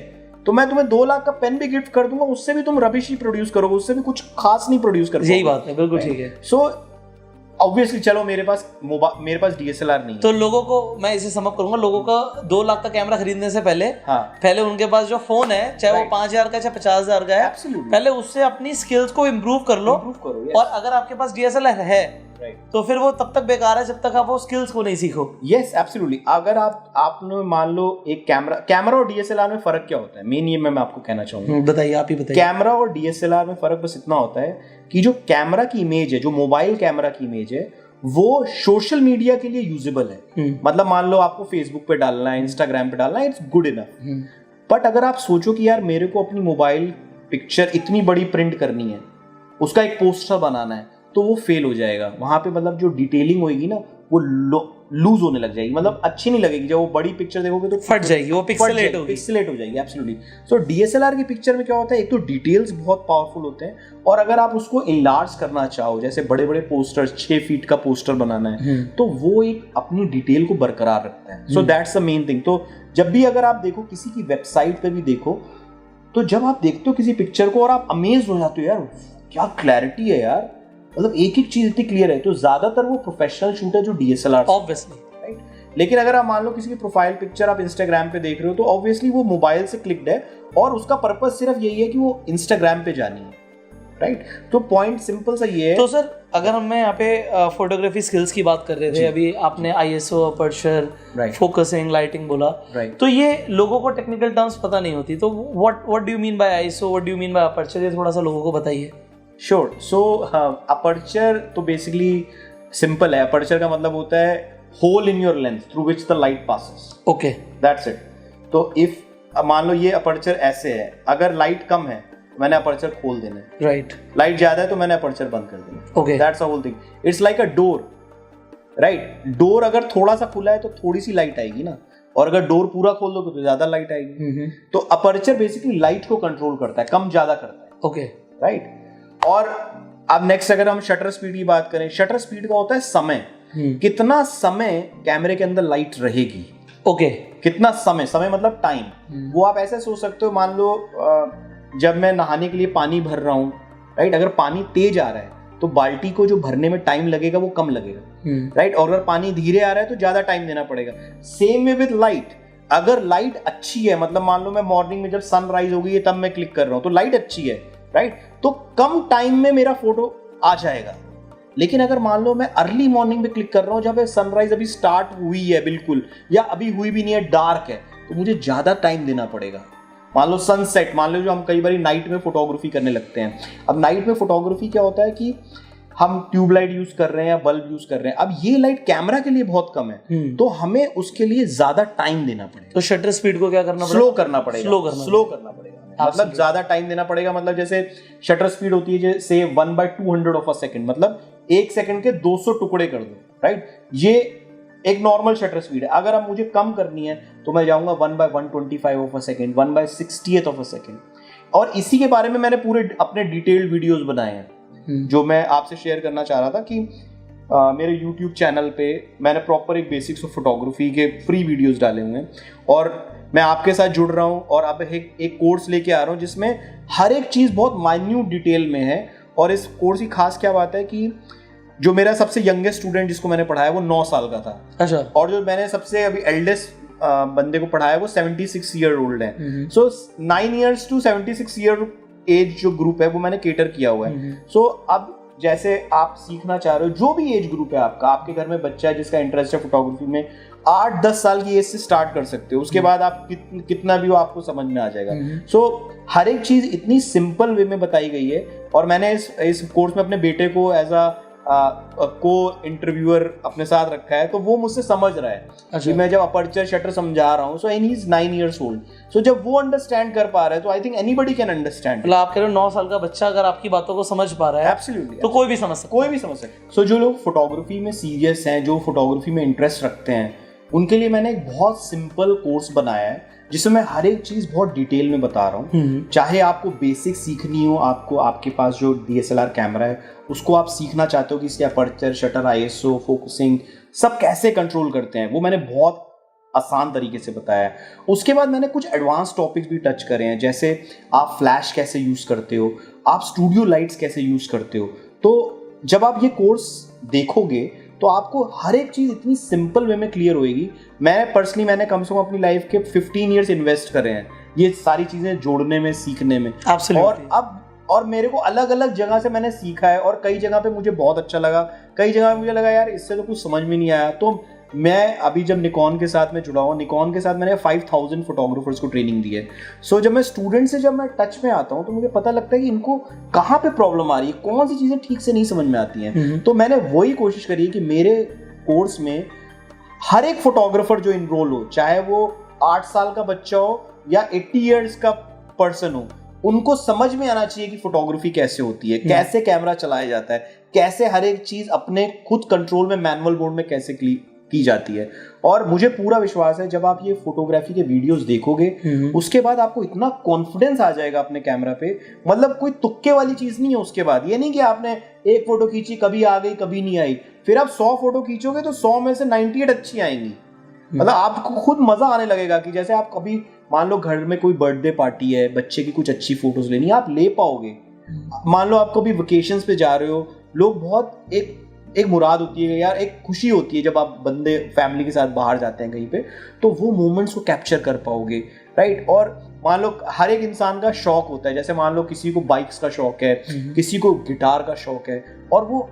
तो मैं तुम्हें 2 लाख का पेन भी गिफ्ट कर दूंगा, उससे भी तुम रबिश ही प्रोड्यूस करोगे, उससे भी कुछ खास नहीं प्रोड्यूस कर पाओगे। यही बात है, बिल्कुल ठीक है। सो ऑब्वियसली चलो मेरे पास डीएसएलआर नहीं है, तो लोगों को मैं इसे समझ करूंगा, लोगों का 2 लाख का कैमरा खरीदने से पहले पहले उनके पास जो फोन है, चाहे वो 5,000 का चाहे 50,000 का है, पहले उससे अपनी स्किल्स को इम्प्रूव कर लो। और अगर आपके पास डीएसएलआर है तो फिर वो तब तक बेकार है जब तक आप वो स्किल्स को नहीं सीखो। Yes, absolutely. अगर आपने मान लो एक कैमरा और डीएसएलआर में फर्क क्या होता है, मेन ये मैं आपको कहना चाहूंगा। बताइए, आप ही बताइए। कैमरा और डीएसएलआर में फर्क बस इतना होता है कि जो कैमरा की इमेज है, जो मोबाइल कैमरा की इमेज है, वो सोशल मीडिया के लिए यूजेबल है। मतलब मान लो आपको फेसबुक पे डालना है, इंस्टाग्राम पे डालना है, इट्स गुड इनफ। बट अगर आप सोचो कि यार मेरे को अपनी मोबाइल पिक्चर इतनी बड़ी प्रिंट करनी है, उसका एक पोस्टर बनाना है, तो वो फेल हो जाएगा। वहां पे मतलब जो डिटेलिंग होगी ना वो लूज होने लग जाएगी, मतलब अच्छी नहीं लगेगी। जब वो बड़ी पिक्चर देखोगे तो फट जाएगी, वो पिक्सेलेट होगी, पिक्सेलेट हो जाएगी। एब्सोल्युटली। सो डीएसएलआर की पिक्चर में क्या होता है, एक तो डिटेल्स बहुत पावरफुल होते हैं, और अगर आप उसको इनलार्ज करना चाहो, जैसे बड़े बड़े पोस्टर्स, 6 फीट का पोस्टर बनाना है, तो वो एक अपनी डिटेल को बरकरार रखता है। So that's the main thing. तो जब भी अगर आप देखो, किसी की वेबसाइट पे भी देखो, तो जब आप देखते हो किसी पिक्चर को और आप अमेज हो जाते हो, यार क्या क्लैरिटी है यार, मतलब एक एक चीज इतनी क्लियर है। तो ज्यादातर वो प्रोफेशनल शूट है जो डीएसएलआर, ऑब्वियसली, राइट। लेकिन अगर आप मान लो किसी की प्रोफाइल पिक्चर आप इंस्टाग्राम पे देख रहे हो, तो ऑब्वियसली वो मोबाइल से क्लिक्ड है और उसका पर्पस सिर्फ यही है कि वो इंस्टाग्राम पे जानी है, राइट। तो पॉइंट सिंपल सा ये है। तो सर अगर हम यहाँ पे फोटोग्राफी स्किल्स की बात कर रहे थे, अभी आपने आईएसओ, अपर्चर, फोकसिंग, लाइटिंग बोला, तो ये लोगों को टेक्निकल टर्म्स पता नहीं होती, तो what do you mean by ISO, what do you mean by aperture, ये थोड़ा सा लोगों को बताइए। श्योर। सो अपर्चर तो बेसिकली सिंपल है। अपर्चर का मतलब होता है hole in your lens through which the light passes. Okay, that's it. तो इफ मान लो ये अपर्चर ऐसे है, अगर लाइट कम है मैंने अपर्चर खोल देना है, राइट। लाइट ज्यादा है तो मैंने अपर्चर बंद कर देना है। Okay, that's the whole thing. It's like a door, right. Door अगर थोड़ा सा खुला है तो थोड़ी सी लाइट आएगी ना, और अगर डोर पूरा खोल दोगे तो ज्यादा लाइट आएगी। तो अपर्चर बेसिकली लाइट को कंट्रोल करता है, कम ज्यादा करता है। Okay, right. और अब नेक्स्ट अगर हम शटर स्पीड की बात करें, शटर स्पीड का होता है समय, कितना समय कैमरे के अंदर लाइट रहेगी। ओके, कितना समय, समय मतलब टाइम। वो आप ऐसे सोच सकते हो, मान लो जब मैं नहाने के लिए पानी भर रहा हूँ, राइट, अगर पानी तेज आ रहा है तो बाल्टी को जो भरने में टाइम लगेगा वो कम लगेगा, राइट। और अगर पानी धीरे आ रहा है तो ज्यादा टाइम देना पड़ेगा। Same way with light. अगर लाइट अच्छी है, मतलब मान लो मैं मॉर्निंग में जब सनराइज हो गई है तब मैं क्लिक कर रहा हूँ, तो लाइट अच्छी है, राइट, तो कम टाइम में मेरा फोटो आ जाएगा। लेकिन अगर मान लो मैं अर्ली मॉर्निंग में क्लिक कर रहा हूँ, जब सनराइज अभी स्टार्ट हुई है बिल्कुल, या अभी हुई भी नहीं है, डार्क है, तो मुझे ज्यादा टाइम देना पड़ेगा। मान लो सनसेट, मान लो जो हम कई बार नाइट में फोटोग्राफी करने लगते हैं। अब नाइट में फोटोग्राफी क्या होता है कि हम ट्यूबलाइट यूज कर रहे हैं या बल्ब यूज कर रहे हैं, अब ये लाइट कैमरा के लिए बहुत कम है, तो हमें उसके लिए ज्यादा टाइम देना पड़ेगा। तो शटर स्पीड को क्या करना पड़ेगा? स्लो करना पड़ेगा, स्लो करना पड़ेगा, मतलब ज्यादा टाइम देना पड़ेगा। मतलब जैसे शटर स्पीड होती है जैसे 1/200 ऑफ अ सेकंड, मतलब 1 सेकंड के 200 टुकड़े कर दो, राइट। ये एक नॉर्मल शटर स्पीड है। अगर अब मुझे कम करनी है तो मैं जाऊंगा 1/125 of a second, 1/60th of a second. और इसी के बारे में मैंने पूरे अपने डिटेल्ड वीडियोस बनाए हैं, जो मैं आपसे शेयर करना चाह रहा था कि मेरे YouTube चैनल पे मैंने प्रॉपर एक बेसिक्स ऑफ फोटोग्राफी के फ्री वीडियोस डाले हुए हैं, और मैं आपके साथ जुड़ रहा हूँ और अब एक कोर्स लेके आ रहा हूँ जिसमें हर एक चीज़ बहुत माइन्यूट डिटेल में है। और इस कोर्स की खास क्या बात है कि जो मेरा सबसे यंगेस्ट स्टूडेंट जिसको मैंने पढ़ाया वो 9 साल का था। अच्छा। और जो मैंने सबसे अभी एल्डेस्ट बंदे को पढ़ाया वो 76 ईयर ओल्ड है। सो 9 years to 76 ईयर एज जो ग्रुप है वो मैंने केटर किया हुआ है। सो अब जैसे आप सीखना चाह रहे हो, जो भी एज ग्रुप है आपका, आपके घर में बच्चा है जिसका इंटरेस्ट है फोटोग्राफी में, 8-10 साल की एज से स्टार्ट कर सकते हो। उसके बाद आप कितना भी हो आपको समझ में आ जाएगा। सो हर एक चीज इतनी सिंपल वे में बताई गई है। और मैंने इस कोर्स में अपने बेटे को एज अ को इंटरव्यूअर अपने साथ रखा है, तो वो मुझसे समझ रहा है। अच्छा। कि मैं जब अपर्चर शटर समझा रहा हूँ, so and he is 9 years old, सो जब वो अंडरस्टैंड कर पा रहा है तो I think anybody can understand. मतलब आप कह रहे हो 9 साल का बच्चा अगर आपकी बातों को समझ पा रहा है, एब्सोल्युटली, तो कोई भी समझ सकता है, कोई भी समझ सकता है। सो जो लोग फोटोग्राफी में सीरियस हैं, जो फोटोग्राफी में इंटरेस्ट रखते हैं, उनके लिए मैंने एक बहुत सिंपल कोर्स बनाया है जिसमें मैं हर एक चीज बहुत डिटेल में बता रहा हूँ। चाहे आपको बेसिक सीखनी हो, आपको आपके पास जो DSLR कैमरा है उसको आप सीखना चाहते हो कि इसके अपर्चर, शटर, ISO, फोकसिंग सब कैसे कंट्रोल करते हैं, वो मैंने बहुत आसान तरीके से बताया है। उसके बाद मैंने कुछ एडवांस टॉपिक्स भी टच करे हैं, जैसे आप फ्लैश कैसे यूज करते हो, आप स्टूडियो लाइट्स कैसे यूज करते हो। तो जब आप ये कोर्स देखोगे तो आपको हर एक चीज इतनी सिंपल वे में क्लियर होएगी। मैंने कम से कम अपनी लाइफ के 15 years इन्वेस्ट करे हैं ये सारी चीजें जोड़ने में, सीखने में। और मेरे को अलग अलग जगह से मैंने सीखा है, और कई जगह पे मुझे बहुत अच्छा लगा, कई जगह पे मुझे लगा यार इससे तो कुछ समझ में नहीं आया। तो मैं अभी जब निकॉन के साथ में जुड़ा हूँ, निकॉन के साथ मैंने 5000 फोटोग्राफर्स को ट्रेनिंग दी है। सो जब मैं स्टूडेंट से जब मैं टच में आता हूँ तो मुझे पता लगता है कि इनको कहाँ पे प्रॉब्लम आ रही है, कौन सी चीज़ें ठीक से नहीं समझ में आती हैं। तो मैंने वही कोशिश करी है कि मेरे कोर्स में हर एक फोटोग्राफर जो इनरोल हो, चाहे वो 8 साल का बच्चा हो या 80 years का पर्सन हो, उनको समझ में आना चाहिए कि फोटोग्राफी कैसे होती है, कैसे कैमरा चलाया जाता है, कैसे हर एक चीज अपने खुद कंट्रोल में मैनुअल मोड में कैसे की जाती है। और मुझे पूरा विश्वास है जब आप ये फोटोग्राफी के वीडियोस देखोगे उसके बाद आपको इतना कॉन्फिडेंस आ जाएगा अपने कैमरा पे, मतलब कोई तुक्के वाली चीज नहीं है। उसके बाद ये नहीं कि आपने एक फोटो खींची, कभी आ गई कभी नहीं आई, फिर आप 100 फोटो खींचोगे तो 100 में से 98 अच्छी आएंगी। मतलब आपको खुद मजा आने लगेगा कि जैसे आप कभी मान लो घर में कोई बर्थडे पार्टी है, बच्चे की कुछ अच्छी फोटोज लेनी है, आप ले पाओगे। मान लो आप कभी वेकेशंस पे जा रहे हो, लोग बहुत एक मुराद होती है यार, एक खुशी होती है जब आप बंदे फैमिली के साथ बाहर जाते हैं कहीं पे, तो वो मोमेंट्स को कैप्चर कर पाओगे, राइट। और मान लो हर एक इंसान का शौक होता है, जैसे मान लो किसी को बाइक्स का शौक है, किसी को गिटार का शौक है, और वो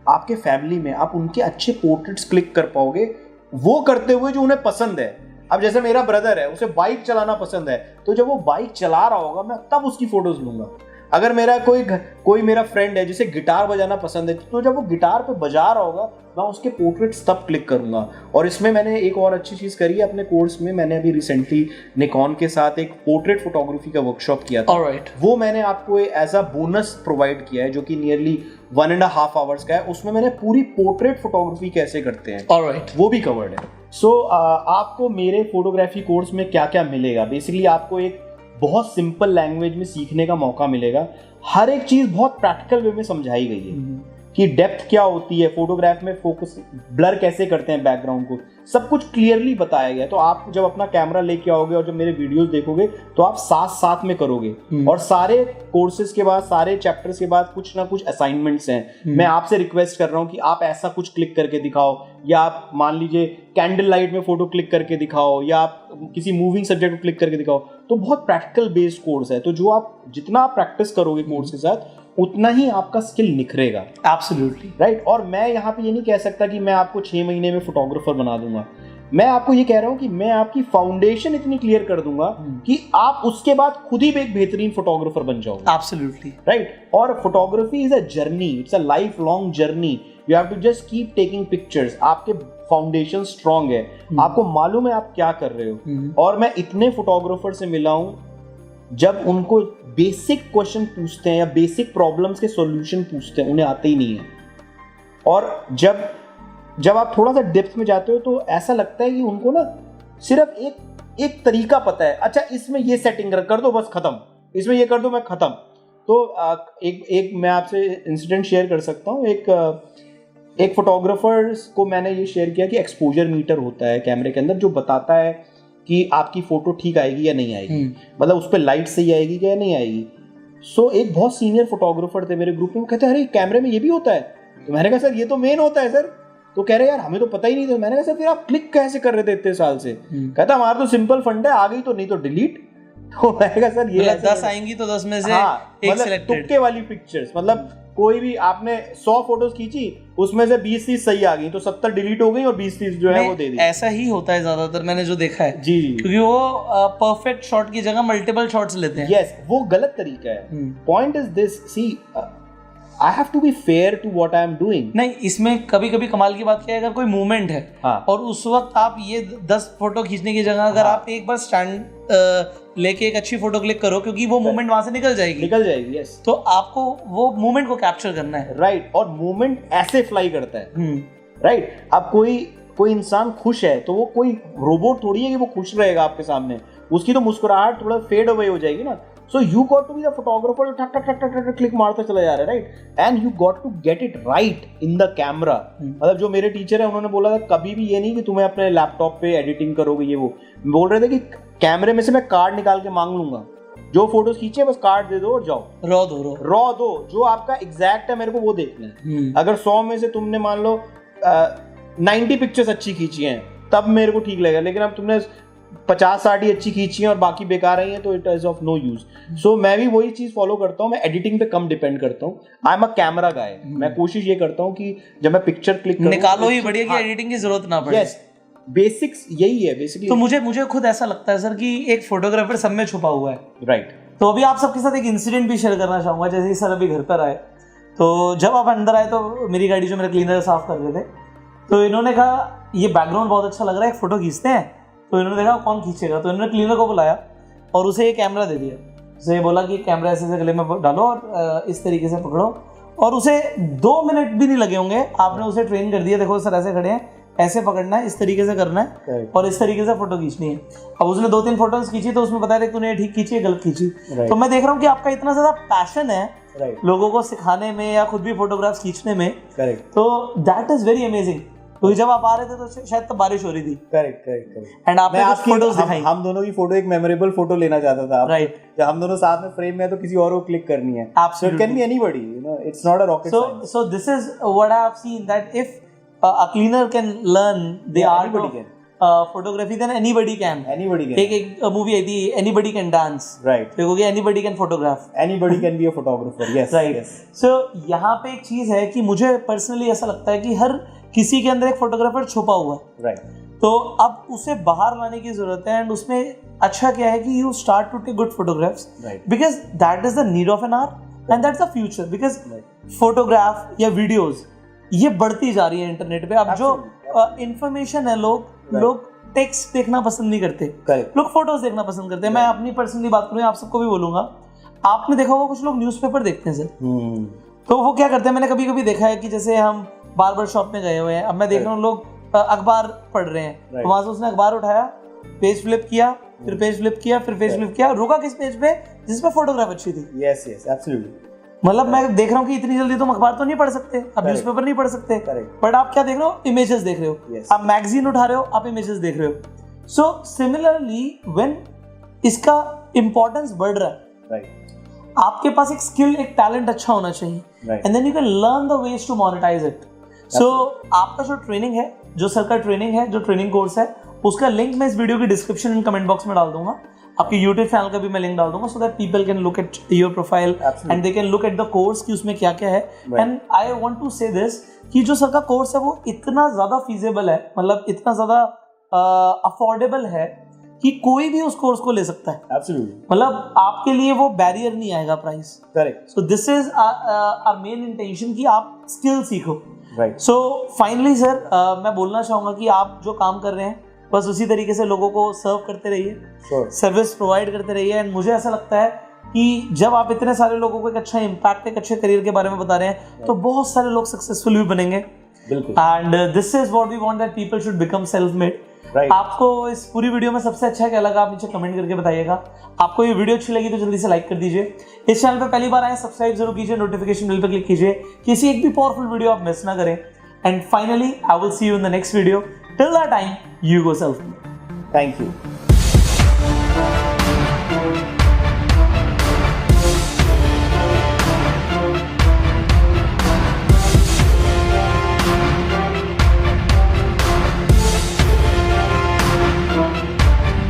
आपके फैमिली में आप उनके अच्छे पोर्ट्रेट्स क्लिक कर पाओगे वो करते हुए जो उन्हें पसंद है। अब जैसे मेरा ब्रदर है, उसे बाइक चलाना पसंद है, तो जब वो बाइक चला रहा होगा मैं तब उसकी फोटोज लूंगा। अगर मेरा कोई मेरा फ्रेंड है जिसे गिटार बजाना पसंद है, तो जब वो गिटार पे बजा रहा होगा मैं उसके पोर्ट्रेट्स तब क्लिक करूंगा। और इसमें मैंने एक और अच्छी चीज करी है अपने कोर्स में, मैंने अभी रिसेंटली निकॉन के साथ एक पोर्ट्रेट फोटोग्राफी का वर्कशॉप किया था। Alright. वो मैंने आपको एज अ बोनस प्रोवाइड किया है जो कि नियरली 1.5 आवर्स का है। उसमें मैंने पूरी पोर्ट्रेट फोटोग्राफी कैसे करते हैं Alright. वो भी कवर्ड है। सो आपको मेरे फोटोग्राफी कोर्स में क्या क्या मिलेगा, बेसिकली आपको एक बहुत सिंपल लैंग्वेज में सीखने का मौका मिलेगा। हर एक चीज बहुत प्रैक्टिकल वे में समझाई गई है कि डेप्थ क्या होती है, फोटोग्राफ में फोकस ब्लर कैसे करते हैं बैकग्राउंड को, सब कुछ क्लियरली बताया गया है। तो आप जब अपना कैमरा लेके आओगे और जब मेरे वीडियोस देखोगे तो आप साथ साथ में करोगे। और सारे कोर्सेज के बाद, सारे चैप्टर्स के बाद कुछ ना कुछ असाइनमेंट्स हैं। मैं आपसे रिक्वेस्ट कर रहा हूँ कि आप ऐसा कुछ क्लिक करके दिखाओ, या आप मान लीजिए कैंडल लाइट में फोटो क्लिक करके दिखाओ, या आप किसी मूविंग सब्जेक्ट को क्लिक करके दिखाओ। तो बहुत प्रैक्टिकल बेस्ड कोर्स है, तो जो आप जितना आप प्रैक्टिस करोगे कोर्स के साथ उतना ही आपका स्किल निखरेगा। Absolutely right. और मैं यहाँ पे ये नहीं कह सकता कि मैं आपको 6 महीने में फोटोग्राफर बना दूंगा। मैं आपको ये कह रहा हूँ कि मैं आपकी फाउंडेशन इतनी क्लियर कर दूंगा कि आप उसके बाद खुद ही एक बेहतरीन फोटोग्राफर बन जाओगे। Absolutely right. और photography is a journey, it's a life long journey. You have to just keep taking pictures. आपके फाउंडेशन स्ट्रांग है, आपको मालूम है आप क्या कर रहे हो। और मैं इतने फोटोग्राफर से मिला हूँ जब उनको बेसिक क्वेश्चन पूछते हैं या बेसिक प्रॉब्लम्स के सॉल्यूशन पूछते हैं, उन्हें आते ही नहीं है। और जब आप थोड़ा सा डेप्थ में जाते हो तो ऐसा लगता है कि उनको ना सिर्फ एक तरीका पता है, अच्छा इसमें ये सेटिंग कर दो बस खत्म, इसमें ये कर दो मैं खत्म। तो एक मैं आपसे इंसिडेंट शेयर कर सकता हूँ। एक फोटोग्राफर्स को मैंने ये शेयर किया कि एक्सपोजर मीटर होता है कैमरे के अंदर जो बताता है कि आपकी फोटो ठीक आएगी या नहीं आएगी, मतलब उस पर लाइट सही आएगी या नहीं आएगी। सो एक बहुत सीनियर फोटोग्राफर थे मेरे ग्रुप में, वो कहते हैं अरे कैमरे में ये भी होता है। तो मैंने कहा सर ये तो मेन होता है सर। तो कह रहे यार हमें तो पता ही नहीं था। मैंने कहा सर फिर आप क्लिक कैसे कर रहे थे इतने साल से? कहता हमारा तो सिंपल फंड है, आ गई तो नहीं तो डिलीट। तो मैंने कहा सर ये 10 आएंगी तो 10 में से एक सिलेक्टेड, तुक्के वाली पिक्चर्स, मतलब कोई भी आपने 100 फोटोज खींची उसमें से 20-30 सही आ गई तो 70 डिलीट हो गई और 20-30 जो है वो दे दी। ऐसा ही होता है ज्यादातर, मैंने जो देखा है। जी क्योंकि वो परफेक्ट शॉट की जगह मल्टीपल शॉट्स लेते हैं। यस, वो गलत तरीका है। Point is this, see I have to be fair to what I am doing. नहीं, इसमें कभी कभी कमाल की बात क्या है, अगर कोई मूवमेंट है और उस वक्त आप ये 10 फोटो खींचने की जगह अगर आप एक बार स्टैंड लेके एक अच्छी फोटो क्लिक करो, क्योंकि वो मूवमेंट वहां से निकल जाएगी। यस। तो आपको वो मूवमेंट को कैप्चर करना है। राइट। और मूवमेंट ऐसे फ्लाई करता है। राइट। अब कोई इंसान खुश है तो वो कोई रोबोट थोड़ी है कि वो खुश रहेगा आपके सामने, उसकी तो मुस्कुराहट थोड़ा फेड अवे हो जाएगी ना। So you got to be the photographer, ठक ठक ठक ठक क्लिक मारते चला जा रहा है, right? And you got to get it right in the camera. मतलब जो मेरे टीचर है उन्होंने बोला था कभी भी ये नहीं कि तुम्हें अपने लैपटॉप पे एडिटिंग करोगे ये वो। बोल रहे थे कि कैमरे में से मैं कार्ड निकाल के मांग लूंगा, जो फोटोज खींचे बस कार्ड दे दो और जाओ, रॉ दो जो आपका एग्जैक्ट है मेरे को वो देखना है। अगर 100 में से तुमने मान लो 90 पिक्चर्स अच्छी खींची हैं तब मेरे को ठीक लगेगा, लेकिन अब तुमने 50-60 ही अच्छी खींची हैं और बाकी बेकार आई हैं तो it is of no use. So मैं भी वही चीज फॉलो करता हूँ, मैं एडिटिंग पे कम डिपेंड करता हूँ। आई एम अ कैमरा गाय। मैं कोशिश ये करता हूँ कि जब मैं पिक्चर क्लिक करूँ निकालो ही बढ़िया कि एडिटिंग की जरूरत ना पड़े। यस, बेसिक्स यही है बेसिकली। तो मुझे खुद ऐसा लगता है सर कि एक फोटोग्राफर सब में छुपा हुआ है। राइट। तो अभी आप सबके साथ एक इंसिडेंट भी शेयर करना चाहूंगा। जैसे सर अभी घर पर आए तो जब आप अंदर आए तो मेरी गाड़ी जो मेरा क्लीनर साफ कर रहे थे तो इन्होंने कहा ये बैकग्राउंड बहुत अच्छा लग रहा है, एक फोटो खींचते हैं। तो इन्होंने देखा कौन खींचेगा, तो इन्होंने क्लीनर को बुलाया और उसे ये कैमरा दे दिया। उसे ये बोला कि कैमरा ऐसे गले में डालो और इस तरीके से पकड़ो और उसे 2 मिनट भी नहीं लगे होंगे, आपने उसे ट्रेन कर दिया, देखो सर ऐसे खड़े हैं, ऐसे पकड़ना है, इस तरीके से करना है और इस तरीके से फोटो खींचनी है। अब उसने 2-3 फोटोज खींची तो उसमें बताया तूने ठीक खींची है, गलत खींची। तो मैं देख रहा हूँ कि आपका इतना ज्यादा पैशन है लोगों को सिखाने में या खुद भी फोटोग्राफ्स खींचने में। तो दैट इज वेरी अमेजिंग। क्योंकि जब आप आ रहे थे तो शायद तब बारिश हो रही थी। करेक्ट। एंड आपने कुछ फोटोज दिखाई। हम दोनों की फोटो, एक मेमोरेबल फोटो लेना चाहता था। राइट। जब हम दोनों साथ में फ्रेम में है तो किसी और को क्लिक करनी है। Absolutely. So it can be anybody, you know, it's not a rocket science. So this is what I have seen, that if a cleaner can learn the art of photography, then anybody can. एक movie आई थी Anybody Can Dance. Right. देखोगे Anybody Can Photograph. Anybody can be a photographer. Yes. Right. Yes. So यहाँ पे एक चीज है कि मुझे पर्सनली ऐसा लगता है कि हर किसी के अंदर एक फोटोग्राफर छुपा हुआ है। Right. तो अब उसे बाहर लाने की जरूरत है। एंड उसमें अच्छा क्या है कि you start to take good photographs, because that is the need of an hour and that's the future. Because photograph या वीडियोस ये बढ़ती जा रही है इंटरनेट पे। अब जो इंफॉर्मेशन है, लोग टेक्स्ट देखना पसंद नहीं करते, लोग फोटोज देखना पसंद करते हैं। मैं अपनी पर्सनली बात करूँ, आप सबको भी बोलूंगा, आपने देखा होगा कुछ लोग न्यूज़पेपर देखते हैं सर। तो वो क्या करते हैं, मैंने कभी कभी देखा है कि जैसे हम बार्बर शॉप में गए हुए हैं, अब मैं देख रहा हूँ लोग अखबार पढ़ रहे हैं, तो वहां से उसने अखबार उठाया, पेज फ्लिप किया, फिर पेज फ्लिप किया, फिर पेज फ्लिप किया, रुका किस पेज पे, जिस पे फोटोग्राफ अच्छी थी। Yes yes absolutely. मतलब मैं देख रहा हूँ कि इतनी जल्दी तुम अखबार तो नहीं पढ़ सकते, अब न्यूज़पेपर नहीं पढ़ सकते, बट आप क्या देख रहे हो, इमेजेस देख रहे हो। आप मैगजीन उठा रहे हो, आप इमेजेस देख रहे हो। सो सिमिलरली व्हेन इसका इंपॉर्टेंस बढ़ रहा है, आपके पास एक स्किल, एक टैलेंट अच्छा होना चाहिए, and then you can learn the ways to monetise it. So आपका जो ट्रेनिंग है, जो सर का ट्रेनिंग है, जो ट्रेनिंग कोर्स है, उसका लिंक मैं इस वीडियो की डिस्क्रिप्शन एंड कमेंट बॉक्स में डाल दूंगा। आपके यूट्यूब चैनल का भी मैं लिंक डाल दूंगा, so that people can look at your profile and they can look at the course कि उसमें क्या क्या है। एंड आई वांट टू से दिस कि जो सर का कोर्स है वो इतना ज्यादा फीजेबल है, मतलब इतना ज्यादा अफोर्डेबल है कि कोई भी उस कोर्स को ले सकता है। एब्सोल्युटली। मतलब आपके लिए वो बैरियर नहीं आएगा price. Correct. So this is our main intention कि आप स्किल सीखो। राइट। सो फाइनली सर मैं बोलना चाहूंगा कि आप जो काम कर रहे हैं बस उसी तरीके से लोगों को सर्व करते रहिए, सर्विस प्रोवाइड करते रहिए। एंड मुझे ऐसा लगता है कि जब आप इतने सारे लोगों को एक अच्छा इम्पैक्ट, एक अच्छे करियर के बारे में बता रहे हैं, तो बहुत सारे लोग सक्सेसफुल भी बनेंगे। And this is what we want, that people should become self made. आपको इस पूरी वीडियो में सबसे अच्छा क्या लगा, आप नीचे कमेंट करके बताइएगा। आपको ये वीडियो अच्छी लगी तो जल्दी से लाइक कर दीजिए। इस चैनल पे पहली बार आए, सब्सक्राइब जरूर कीजिए, नोटिफिकेशन बेल पे क्लिक कीजिए, किसी एक भी पावरफुल वीडियो आप मिस ना करें। And finally I will see you in the next video. Till that time, you go self made. Thank you.